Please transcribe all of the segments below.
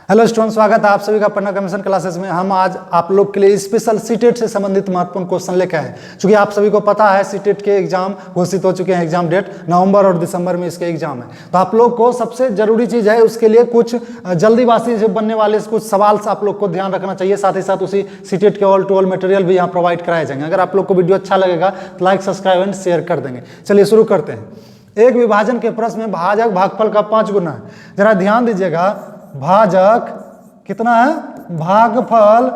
Hello student, स्वागत है आप सभी का पटना कमीशन क्लासेस में। हम आज आप लोग के लिए स्पेशल सीटेट से संबंधित महत्वपूर्ण क्वेश्चन लेकर आए। चूंकि आप सभी को पता है सीटेट के एग्जाम घोषित हो चुके हैं, एग्जाम डेट नवंबर और दिसंबर में इसके एग्जाम है। तो आप लोग को सबसे जरूरी चीज़ है, उसके लिए कुछ जल्दीबाजी से बनने वाले कुछ सवाल आप लोग को ध्यान रखना चाहिए। साथ ही साथ उसी सीटेट के ऑल टू ऑल मटेरियल भी यहाँ प्रोवाइड कराए जाएंगे। अगर आप लोग को वीडियो अच्छा लगेगा तो लाइक, सब्सक्राइब एंड शेयर कर देंगे। चलिए शुरू करते हैं। एक विभाजन के प्रश्न में भाजक भागफल का 5 गुना है। जरा ध्यान दीजिएगा, भाजक कितना है, भागफल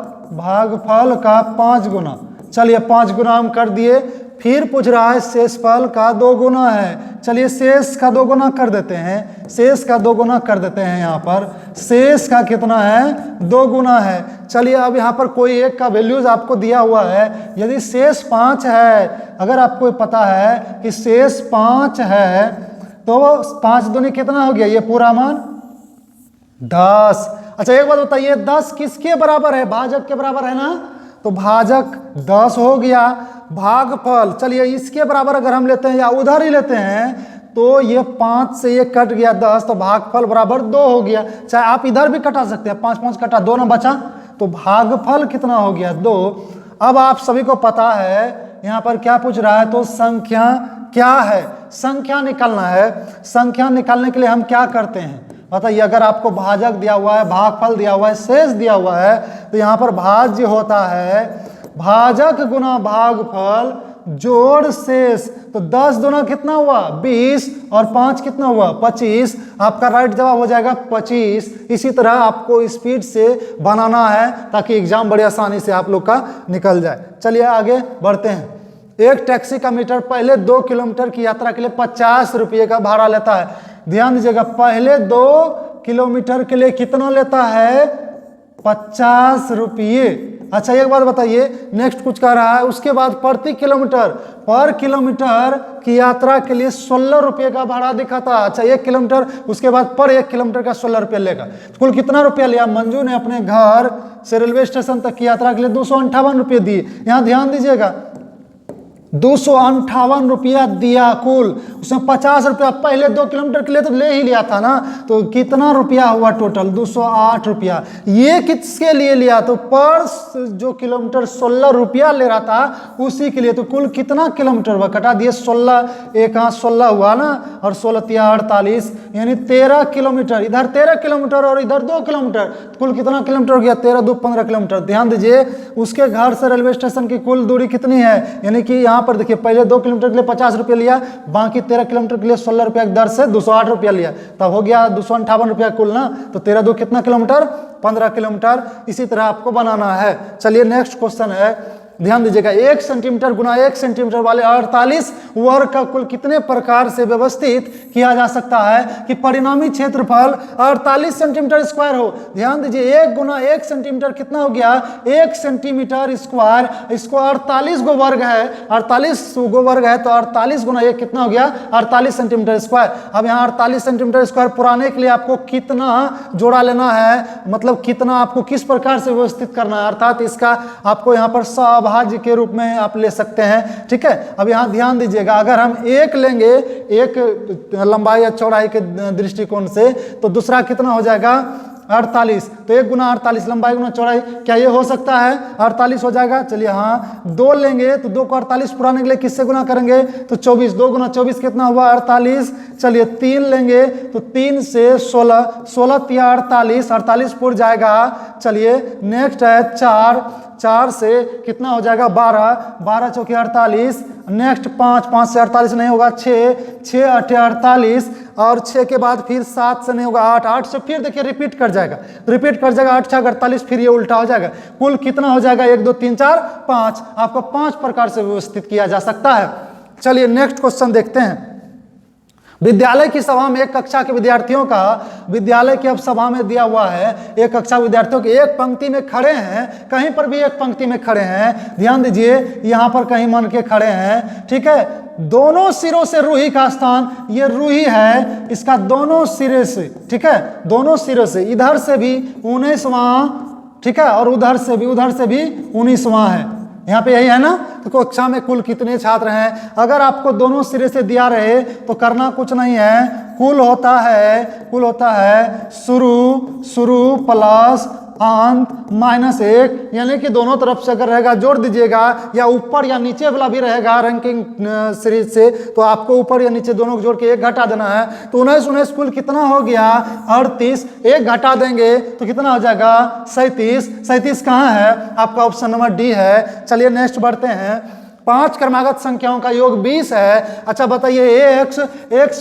का 5 गुना। चलिए 5 गुना हम कर दिए। फिर पूछ रहा है शेषफल का 2 गुना है। चलिए शेष का 2 गुना कर देते हैं, शेष का 2 गुना कर देते हैं। यहाँ पर शेष का कितना है, 2 गुना है। चलिए अब यहाँ पर कोई एक का वैल्यूज आपको दिया हुआ है। यदि शेष 5 है, अगर आपको पता है कि शेष 5 है तो 5 दूनी कितना हो गया, ये पूरा मान 10। अच्छा एक बात बताइए, 10 किसके बराबर है, भाजक के बराबर है ना, तो भाजक 10 हो गया। भागफल चलिए इसके बराबर अगर हम लेते हैं या उधर ही लेते हैं तो ये 5 से ये कट गया 10, तो भागफल बराबर 2 हो गया। चाहे आप इधर भी कटा सकते हैं, 5 5 कटा 2 ना बचा, तो भागफल कितना हो गया, 2। अब आप सभी को पता है यहाँ पर क्या पूछ रहा है, तो संख्या क्या है, संख्या निकालना है। संख्या निकालने के लिए हम क्या करते हैं बताइए। अगर आपको भाजक दिया हुआ है, भागफल दिया हुआ है, शेष दिया हुआ है, तो यहाँ पर भाज्य होता है भाजक गुना भागफल जोड़ शेष। तो 10 दूना कितना हुआ, 20, और 5 कितना हुआ, 25। आपका राइट जवाब हो जाएगा 25। इसी तरह आपको स्पीड से बनाना है ताकि एग्जाम बड़ी आसानी से आप लोग का निकल जाए। चलिए आगे बढ़ते हैं। एक टैक्सी का मीटर पहले 2 किलोमीटर की यात्रा के लिए 50 रुपये का भाड़ा लेता है। ध्यान दीजिएगा, पहले 2 किलोमीटर के लिए कितना लेता है, 50 रुपये। अच्छा एक बात बताइए, नेक्स्ट कुछ कह रहा है, उसके बाद प्रति किलोमीटर पर किलोमीटर की यात्रा के लिए 16 रुपये का भाड़ा दिखाता। अच्छा 1 किलोमीटर, उसके बाद पर 1 किलोमीटर का 16 रुपया लेगा। कुल कितना रुपया लिया, मंजू ने अपने घर से रेलवे स्टेशन तक की यात्रा के लिए 258 रुपये दिए। यहाँ ध्यान दीजिएगा, 258 रुपया दिया कुल, उसमें 50 रुपया पहले 2 किलोमीटर के लिए तो ले ही लिया था ना, तो कितना रुपया हुआ टोटल, 208 रुपया। ये किसके लिए लिया, तो पर जो किलोमीटर 16 रुपया ले रहा था उसी के लिए। तो कुल कितना किलोमीटर हुआ, कटा दिए 16, एक हाथ 16 हुआ ना, और 16 × 48 यानी 13 किलोमीटर। इधर 13 किलोमीटर और इधर 2 किलोमीटर, कुल कितना किलोमीटर हो गया, 13 2 15 किलोमीटर। ध्यान दीजिए, उसके घर से रेलवे स्टेशन की कुल दूरी कितनी है, यानी कि यहाँ पर देखिए पहले 2 किलोमीटर के लिए 50 रुपया लिया, बाकी 13 किलोमीटर के लिए 16 रुपया की दर से 208 रुपया लिया, तब हो गया 258 रुपया कुल ना। तो 13 2 कितना किलोमीटर, 15 किलोमीटर। इसी तरह आपको बनाना है। चलिए नेक्स्ट क्वेश्चन है, ध्यान दीजिएगा, 1 सेंटीमीटर गुना 1 सेंटीमीटर वाले 48 वर्ग का कुल कितने प्रकार से व्यवस्थित किया जा सकता है कि परिणामी क्षेत्रफल 48 सेंटीमीटर स्क्वायर हो। ध्यान दीजिए, 1 गुना 1 सेंटीमीटर कितना हो गया, 1 सेंटीमीटर स्क्वायर। इसको 48 गो वर्ग है, 48 गो वर्ग है, तो 48 गुना 1 कितना हो गया, 48 सेंटीमीटर स्क्वायर। अब यहाँ 48 सेंटीमीटर स्क्वायर पुराने के लिए आपको कितना जोड़ा लेना है, मतलब कितना आपको किस प्रकार से व्यवस्थित करना है, अर्थात इसका आपको यहाँ पर भाज्य के रूप में आप ले सकते हैं। ठीक है, अब यहां ध्यान दीजिएगा, अगर हम एक लेंगे, एक लंबाई या चौड़ाई के दृष्टिकोण से, तो दूसरा कितना हो जाएगा, 48। तो 1 गुना 48 लंबाई गुना चौड़ाई, क्या ये हो सकता है, 48 हो जाएगा। चलिए हाँ, 2 लेंगे तो 2 को 48 पुराने के लिए किससे गुना करेंगे, तो 24, 2 गुना 24 कितना हुआ, 48। चलिए 3 लेंगे तो 3 से 16, 16 × 48, 48 पूर जाएगा। चलिए नेक्स्ट है 4, 4 से कितना हो जाएगा, 12, 12 चौके 48। नेक्स्ट 5, 5 से 48 नहीं होगा, 6, 6 8 48, और 6 के बाद फिर 7 से नहीं होगा, 8, 8 से फिर देखिए रिपीट कर जाएगा, 8 6 48, फिर ये उल्टा हो जाएगा। कुल कितना हो जाएगा, 1 2 3 4 5। आपको 5 प्रकार से व्यवस्थित किया जा सकता है। चलिए नेक्स्ट क्वेश्चन देखते हैं। विद्यालय की सभा में एक कक्षा के विद्यार्थियों का, विद्यालय की अब सभा में दिया हुआ है, एक कक्षा विद्यार्थियों के एक पंक्ति में खड़े हैं, कहीं पर भी एक पंक्ति में खड़े हैं। ध्यान दीजिए, यहाँ पर कहीं मन के खड़े हैं। ठीक है, दोनों सिरों से रूही का स्थान, ये रूही है, इसका दोनों सिरे से, ठीक है, दोनों सिरों से, इधर से भी 19वां, ठीक है, और उधर से भी 19वां है। यहाँ पे यही है ना, तो कक्षा में कुल कितने छात्र हैं। अगर आपको दोनों सिरे से दिया रहे तो करना कुछ नहीं है, कुल होता है शुरू प्लस अंत -1, यानी कि दोनों तरफ से अगर रहेगा जोड़ दीजिएगा, या ऊपर या नीचे वाला भी रहेगा रैंकिंग सीरीज से तो आपको ऊपर या नीचे दोनों को जोड़ के 1 घटा देना है। तो 19 कुल कितना हो गया 38, 1 घटा देंगे तो कितना हो जाएगा 37। 37 कहाँ है आपका ऑप्शन नंबर डी है। चलिए नेक्स्ट बढ़ते हैं। 5 क्रमागत संख्याओं का योग 20 है। अच्छा बताइए x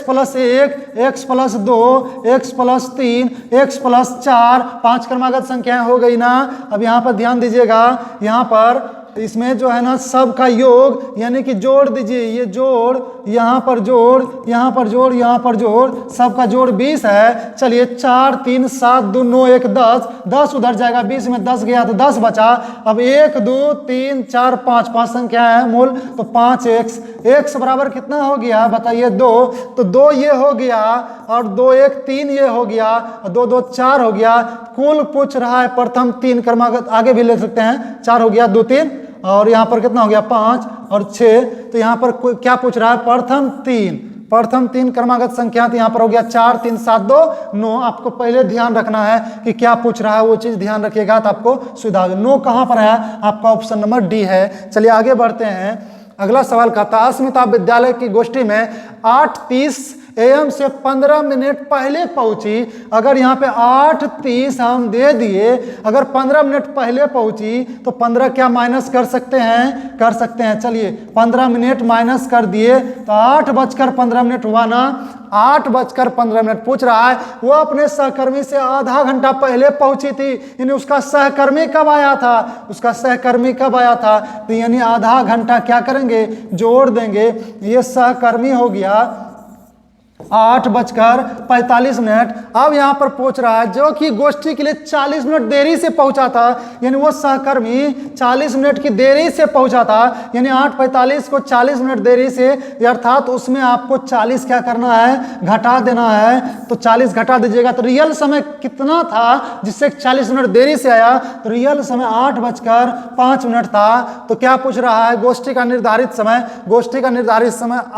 + 1, x + 2, x + 3, x + 4, 5 क्रमागत संख्याएं हो गई ना। अब यहाँ पर ध्यान दीजिएगा, यहाँ पर इसमें जो है ना सब का योग यानी कि जोड़ दीजिए, ये जोड़, यहाँ पर जोड़, यहाँ पर जोड़, यहाँ पर जोड़, सबका जोड़ 20 है। चलिए 4 3 7 2 9 1 10, 10 उधर जाएगा, 20 में 10 गया तो 10 बचा। अब 1 2 3 4 5, 5 संख्या है मूल, तो 5x, x बराबर कितना हो गया बताइए 2, तो 2 ये हो गया और 2 1 3 ये हो गया और 2 2 4 हो गया। कुल पूछ रहा है प्रथम 3 क्रमागत, आगे भी ले सकते हैं, 4 हो गया 2 3 और यहाँ पर कितना हो गया 5 और 6, तो यहाँ पर क्या पूछ रहा है प्रथम 3 क्रमागत संख्या, तो यहाँ पर हो गया 4 3 7 2 9। आपको पहले ध्यान रखना है कि क्या पूछ रहा है, वो चीज़ ध्यान रखिएगा तो आपको सुविधा होगी। 9 कहाँ पर है आपका ऑप्शन नंबर डी है। चलिए आगे बढ़ते हैं। अगला सवाल कहता है अस्मिता विद्यालय की गोष्ठी में 8:30 AM से 15 मिनट पहले पहुंची। अगर यहाँ पे 8:30 हम दे दिए, अगर 15 मिनट पहले पहुंची तो 15 क्या माइनस कर सकते हैं, चलिए 15 मिनट माइनस कर दिए तो 8:15 हुआ ना। 8:15 पूछ रहा है वो अपने सहकर्मी से आधा घंटा पहले पहुंची थी, यानी उसका सहकर्मी कब आया था, तो यानी आधा घंटा क्या करेंगे जोड़ देंगे, ये सहकर्मी हो गया 8:45। अब यहाँ पर पूछ रहा है जो कि गोष्ठी के लिए 40 मिनट देरी से पहुंचा था, यानी वो सहकर्मी 40 मिनट की देरी से पहुंचा था, यानी 8:45 को 40 मिनट देरी से, अर्थात उसमें आपको 40 क्या करना है घटा देना है, तो 40 घटा दीजिएगा। तो रियल समय कितना था जिससे 40 मिनट देरी से आया, तो रियल समय 8:05 था। तो क्या पूछ रहा है गोष्ठी का निर्धारित समय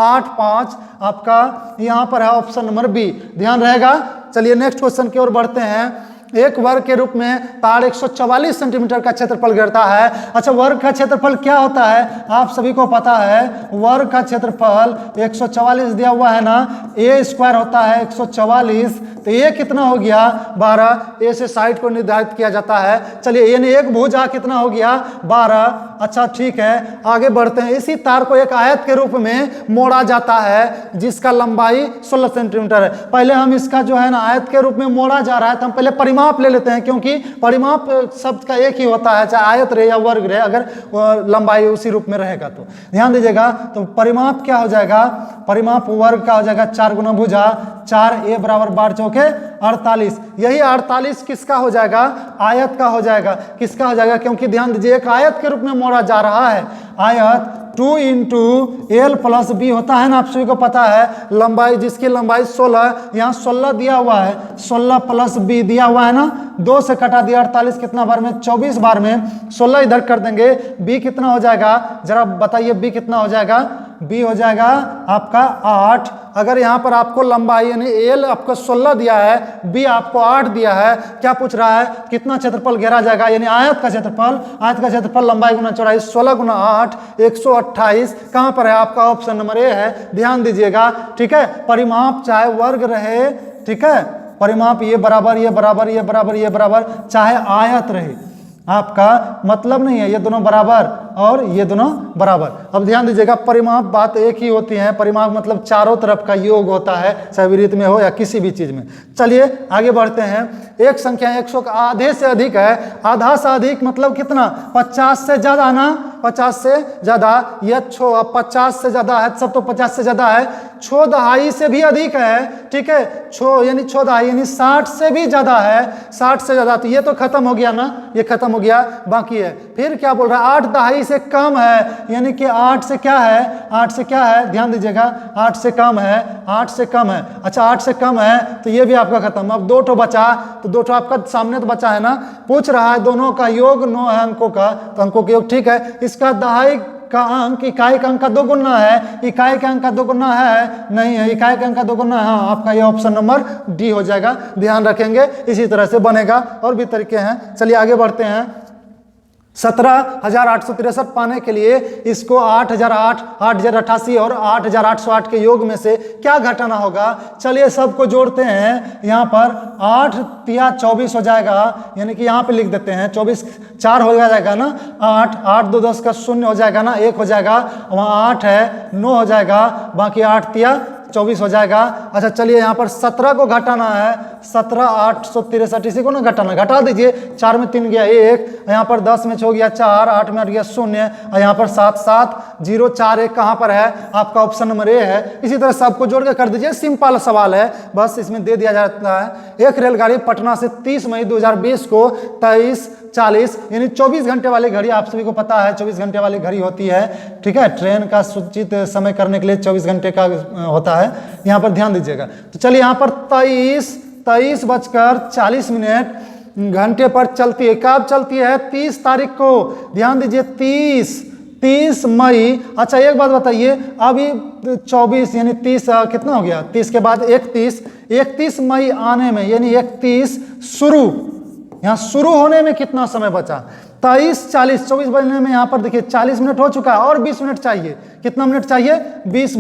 8:05 आपका यहाँ पर है ऑप्शन नंबर बी, ध्यान रहेगा। चलिए नेक्स्ट क्वेश्चन की ओर बढ़ते हैं। एक वर्ग के रूप में ताड़ 144 सेंटीमीटर का क्षेत्रफल घेरता है। अच्छा वर्ग का क्षेत्रफल क्या होता है आप सभी को पता है, वर्ग का क्षेत्रफल 144 दिया हुआ है ना, a² होता है 144, तो ये कितना हो गया 12, ए से साइड को निर्धारित किया जाता है। चलिए यानी एक भुजा कितना हो गया 12। अच्छा ठीक है आगे बढ़ते हैं। इसी तार को एक आयत के रूप में मोड़ा जाता है जिसका लंबाई 16 सेंटीमीटर है। पहले हम इसका जो है ना आयत के रूप में मोड़ा जा रहा है तो हम पहले परिमाप ले लेते हैं, क्योंकि परिमाप शब्द का एक ही होता है, चाहे आयत रहे या वर्ग रहे, अगर लंबाई उसी रूप में रहेगा तो ध्यान दीजिएगा। तो परिमाप क्या हो जाएगा, परिमाप वर्ग का हो जाएगा 4 गुना भुजा 4, a बराबर 12 चौके 48। यही 48 किसका हो जाएगा आयत का हो जाएगा, किसका हो जाएगा, क्योंकि ध्यान दीजिए एक आयत के रूप में मोड़ा जा रहा है। आयत 2 × L + B होता है ना, आप सभी को पता है। लंबाई जिसकी लंबाई 16, यहाँ 16 दिया हुआ है, 16 + B दिया हुआ है ना, 2 से कटा दिया 48 कितना बार में 24 बार में, 16 इधर कर देंगे, B कितना हो जाएगा जरा बताइए, B कितना हो जाएगा, B हो जाएगा आपका 8। अगर यहाँ पर आपको लंबाई यानी L आपको 16 दिया है, B आपको 8 दिया है, क्या पूछ रहा है कितना क्षेत्रफल घेरा जाएगा, यानी आयत का क्षेत्रफल लंबाई गुना चौड़ाई 16 × 8 128। कहाँ पर है आपका ऑप्शन नंबर ए है, ध्यान दीजिएगा। ठीक है परिमाप चाहे वर्ग रहे, ठीक है परिमाप ये बराबर ये बराबर ये बराबर ये बराबर, चाहे आयत रहे, आपका मतलब नहीं है ये दोनों बराबर और ये दोनों बराबर। अब ध्यान दीजिएगा परिमाप बात एक ही होती है, परिमाप मतलब चारों तरफ का योग होता है, चाहे विपरीत में हो या किसी भी चीज में। चलिए आगे बढ़ते हैं। एक संख्या 100 का आधे से अधिक है, आधा से अधिक मतलब कितना 50 से ज्यादा ना, 50 से ज्यादा, यह 50 से ज्यादा है, सब तो 50 से ज्यादा है, 6 दहाई से भी अधिक है, ठीक है 6 यानी 6 दहाई यानी 60 से भी ज्यादा है, 60 से ज्यादा, तो ये तो खत्म हो गया ना, ये खत्म हो गया, बाकी है। फिर क्या बोल रहा है 8 दहाई से कम है, यानी कि 8 से क्या है, 8 से क्या है ध्यान दीजिएगा, 8 से कम है, 8 से कम है। अच्छा 8 से कम है तो ये भी आपका खत्म। अब 2 ठो बचा, तो 2 ठो आपका सामने तो बचा है ना, पूछ रहा है दोनों का योग 9 है अंकों का, तो अंकों का योग ठीक है। इसका दहाई का अंक इकाई का अंक का 2 गुना है, इकाई का अंक का 2 गुना है नहीं है, इकाई का अंक का 2 गुना है, हाँ आपका ये ऑप्शन नंबर डी हो जाएगा। ध्यान रखेंगे, इसी तरह से बनेगा। और भी तरीके हैं, चलिए आगे बढ़ते हैं। 17,863 पाने के लिए इसको 8,008, 8,088 और 8,808 के योग में से क्या घटाना होगा। चलिए सबको जोड़ते हैं। यहाँ पर 8 तिया 24 हो जाएगा, यानी कि यहाँ पे लिख देते हैं 24 4 हो जाएगा ना, 8 8 2 10 का 0 हो जाएगा ना, 1 हो जाएगा, वहाँ 8 है 9 हो जाएगा, बाकी 8 तिया 24 हो जाएगा। अच्छा चलिए यहाँ पर 17 को घटाना है, 17,863 इसी को ना घटाना, घटा दीजिए। 4 में 3 गया 1, यहाँ पर 10 में 6 गया 4, 8 में 8 गया 0, और यहाँ पर 7 7 0 4 1 कहाँ पर है, आपका ऑप्शन नंबर ए है। इसी तरह सबको जोड़ के कर दीजिए, सिंपल सवाल है, बस इसमें दे दिया जाता है। एक रेलगाड़ी पटना से 30 मई 2020 को 23:40 यानी 24 घंटे वाली घड़ी, आप सभी को पता है 24 घंटे वाली घड़ी होती है, ठीक है। ट्रेन का सूचित समय करने के लिए 24 घंटे का होता है, यहाँ पर ध्यान दीजिएगा। तो चलिए यहाँ पर 23 बजकर 40 मिनट घंटे पर चलती है, कब चलती है, 30 तारीख को। ध्यान दीजिए 30 मई। अच्छा एक बात बताइए, अभी 24 यानी 30 कितना हो गया, 30 के बाद 31 मई आने में यानी 31 शुरू, यहाँ शुरू होने में कितना समय बचा, 23:40 24 बजने में यहाँ पर देखिए 40 मिनट हो चुका है और 20 मिनट चाहिए। कितना मिनट चाहिए, 20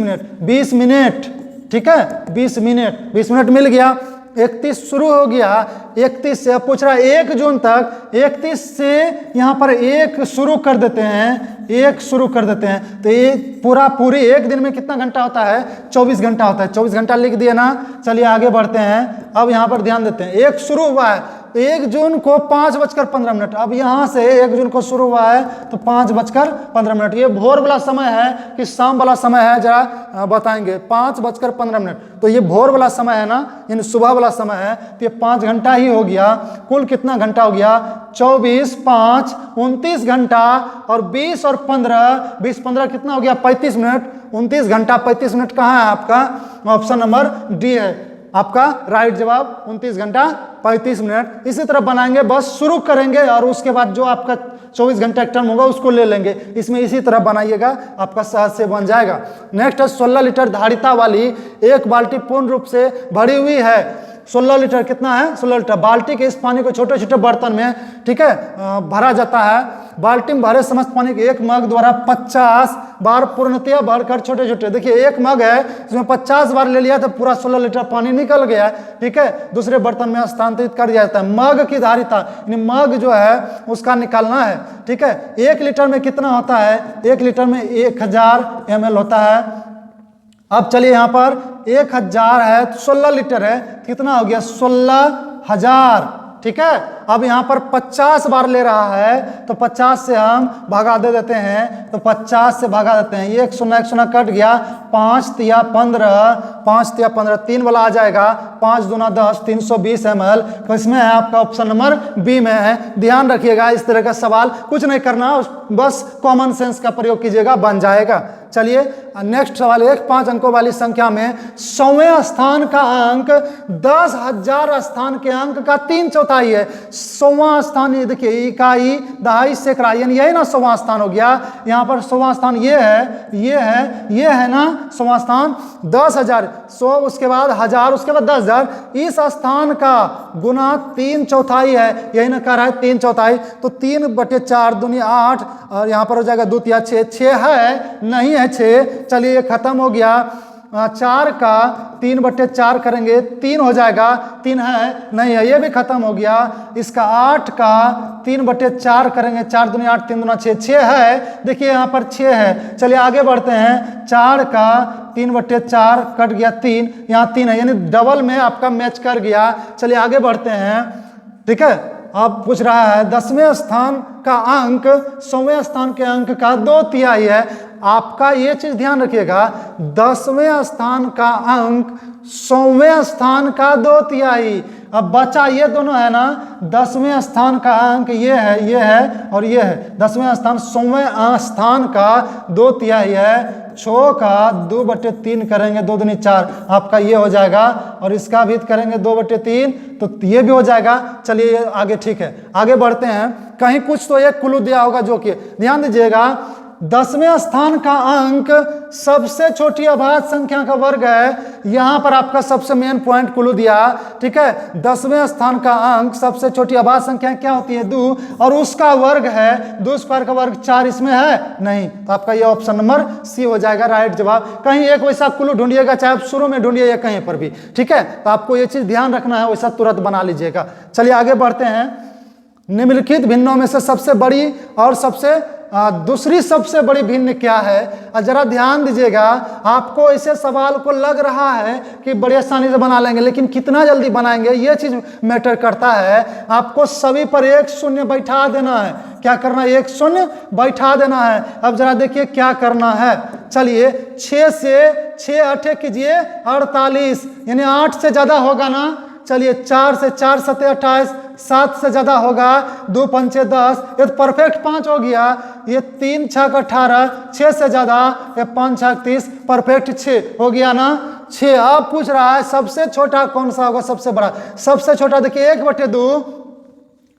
मिनट, ठीक है, 20 मिनट मिल गया। 31 शुरू हो गया, 31 से पूछ रहा है 1 जून तक, 31 से यहाँ पर 1 शुरू कर देते हैं, 1 शुरू कर देते हैं, तो ये पूरे एक दिन में कितना घंटा होता है, 24 घंटा होता है। 24 घंटा लिख दिए ना। चलिए आगे बढ़ते हैं। अब यहाँ पर ध्यान देते हैं, 1 शुरू हुआ है 1 जून को 5:15। अब यहाँ से 1 जून को शुरू हुआ है तो 5:15। ये भोर वाला समय है कि शाम वाला समय है, जरा बताएंगे। 5:15, तो ये भोर वाला समय है ना, यानी सुबह वाला समय है, तो ये 5 घंटा ही हो गया। कुल कितना घंटा हो गया, 24 5 29 घंटा, और 20 और 15 20 15 कितना हो गया, 35 मिनट। 29 घंटा 35 मिनट कहाँ है आपका, ऑप्शन नंबर डी है आपका राइट जवाब, 29 घंटा 35 मिनट। इसी तरह बनाएंगे, बस शुरू करेंगे और उसके बाद जो आपका 24 घंटा टर्म होगा उसको ले लेंगे। इसमें इसी तरह बनाइएगा, आपका सहज से बन जाएगा। नेक्स्ट है 16 लीटर धारिता वाली एक बाल्टी पूर्ण रूप से भरी हुई है। 16 लीटर कितना है, 16 लीटर बाल्टी के इस पानी को छोटे छोटे बर्तन में, ठीक है, भरा जाता है। बाल्टी में भरे समस्त पानी के एक मग द्वारा 50 बार पूर्णतया भरकर छोटे छोटे, देखिए एक मग है इसमें 50 बार ले लिया तो पूरा 16 लीटर पानी निकल गया, ठीक है, दूसरे बर्तन में स्थानांतरित कर दिया जाता है। मग की धारिता यानी मग जो है उसका निकालना है, ठीक है। 1 लीटर में कितना होता है, 1 लीटर में 1000 ml होता है। अब चलिए यहाँ पर 1000 है, 16 लीटर है, कितना हो गया, 16,000, ठीक है। अब यहाँ पर 50 बार ले रहा है तो 50 से हम भागा दे देते हैं, तो 50 से भागा देते हैं, ये 1 0 कट गया, 5 तिया 15 3 वाला आ जाएगा, 5 दूना 10 320 ml। तो इसमें है आपका ऑप्शन नंबर बी में है। ध्यान रखिएगा, इस तरह का सवाल कुछ नहीं करना, बस कॉमन सेंस का प्रयोग कीजिएगा, बन जाएगा। चलिए नेक्स्ट सवाल, 5 अंकों वाली संख्या में 100वें स्थान का अंक 10,000 स्थान के अंक का 3/4 है। 100वां स्थान, ये देखिए इकाई दहाई सैकड़ा, यानी यही ना 100वां स्थान हो गया। यहाँ पर 100वां स्थान ये है ना 100वां स्थान, 10,000 100, उसके बाद 1000, उसके बाद 10,000। इस स्थान का गुना 3/4 है, यही ना कह रहा है 3/4, तो 3/4 दुनिया 8, और यहाँ पर हो जाएगा 2 तिया 6 है, नहीं है 6। चलिए ये खत्म हो गया। 4 का 3/4 करेंगे 3 हो जाएगा, 3 है, नहीं है, ये भी खत्म हो गया। इसका 8 का 3/4 करेंगे, 4 दूनी 8 3 दूना 6 है, देखिए यहाँ पर 6 है। चलिए आगे बढ़ते हैं। 4 का 3/4 कट गया 3, यहाँ 3 है, यानी डबल में आपका मैच कर गया। चलिए आगे बढ़ते हैं, ठीक है। अब पूछ रहा है 10वें स्थान का अंक 100वें स्थान के अंक का 2/3 है। आपका ये चीज ध्यान रखिएगा, 10वें स्थान का अंक 100वें स्थान का 2/3। अब बचा ये दोनों है ना, 10वें स्थान का अंक ये है और ये है। 10वें स्थान 100वें स्थान का 2/3 है। 6 का 2/3 करेंगे, 2 दूनी 4, आपका ये हो जाएगा, और इसका भी करेंगे 2/3, तो ये भी हो जाएगा। चलिए आगे, ठीक है, आगे बढ़ते हैं। कहीं कुछ तो एक क्लू दिया होगा, जो कि ध्यान दीजिएगा, 10वें स्थान का अंक सबसे छोटी अभाज्य संख्या का वर्ग है। यहां पर आपका सबसे मेन पॉइंट क्लू दिया, ठीक है। 10वें स्थान का अंक सबसे छोटी अभाज्य संख्या क्या होती है? 2, और उसका वर्ग है 2 स्क्वायर का वर्ग 4, इसमें है नहीं, तो आपका ये ऑप्शन नंबर सी हो जाएगा राइट जवाब। कहीं एक वैसा क्लू ढूंढिएगा, चाहे आप शुरू में ढूंढिए या कहीं पर भी, ठीक है। तो आपको ये चीज ध्यान रखना है, वैसा तुरंत बना लीजिएगा। चलिए आगे बढ़ते हैं। निम्नलिखित भिन्नों में से सबसे बड़ी और दूसरी सबसे बड़ी भिन्न क्या है? और जरा ध्यान दीजिएगा, आपको ऐसे सवाल को लग रहा है कि बड़ी आसानी से बना लेंगे, लेकिन कितना जल्दी बनाएंगे ये चीज मैटर करता है। आपको सभी पर 1 शून्य बैठा देना है। क्या करना है? 1 शून्य बैठा देना है। अब जरा देखिए क्या करना है। चलिए 6 से 6 8 कीजिए 48, यानी 8 से ज्यादा होगा ना। चलिए 4 से 4 7 28, 7 से ज्यादा होगा, 2 5 10, ये तो परफेक्ट 5 हो गया। ये 3 6 18, 6 से ज्यादा, ये 5 6 30, परफेक्ट 6 हो गया ना। 6। अब पूछ रहा है सबसे छोटा कौन सा होगा सबसे बड़ा? सबसे छोटा देखिए 1/2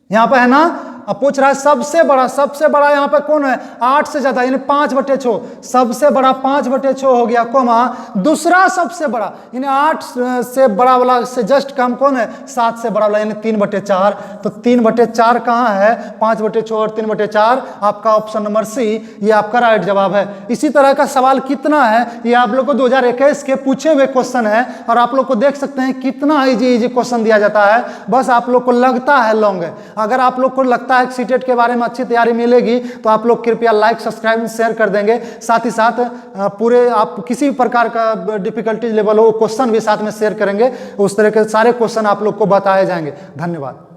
यहाँ पे है ना। अब पूछ रहा है सबसे बड़ा यहाँ पे कौन है? 8 से ज्यादा, यानी 5/6, सबसे बड़ा 5/6 हो गया, कोमा दूसरा सबसे बड़ा यानी 8 से बड़ा वाला से जस्ट कम कौन है? 7 से बड़ा वाला, यानी 3/4। तो 3/4 कहाँ है? 5/6 और 3/4, आपका ऑप्शन नंबर सी ये आपका राइट जवाब है। इसी तरह का सवाल कितना है ये आप लोग को 2021 के पूछे हुए क्वेश्चन है, और आप लोग को देख सकते हैं कितना इजी क्वेश्चन दिया जाता है। बस आप लोग को लगता है लॉन्ग है। अगर आप लोग को लगता है सीटेट के बारे में अच्छी तैयारी मिलेगी तो आप लोग कृपया लाइक सब्सक्राइब शेयर कर देंगे। साथ ही साथ पूरे आप किसी भी प्रकार का डिफिकल्टी लेवल हो क्वेश्चन भी साथ में शेयर करेंगे, उस तरह के सारे क्वेश्चन आप लोग को बताए जाएंगे। धन्यवाद।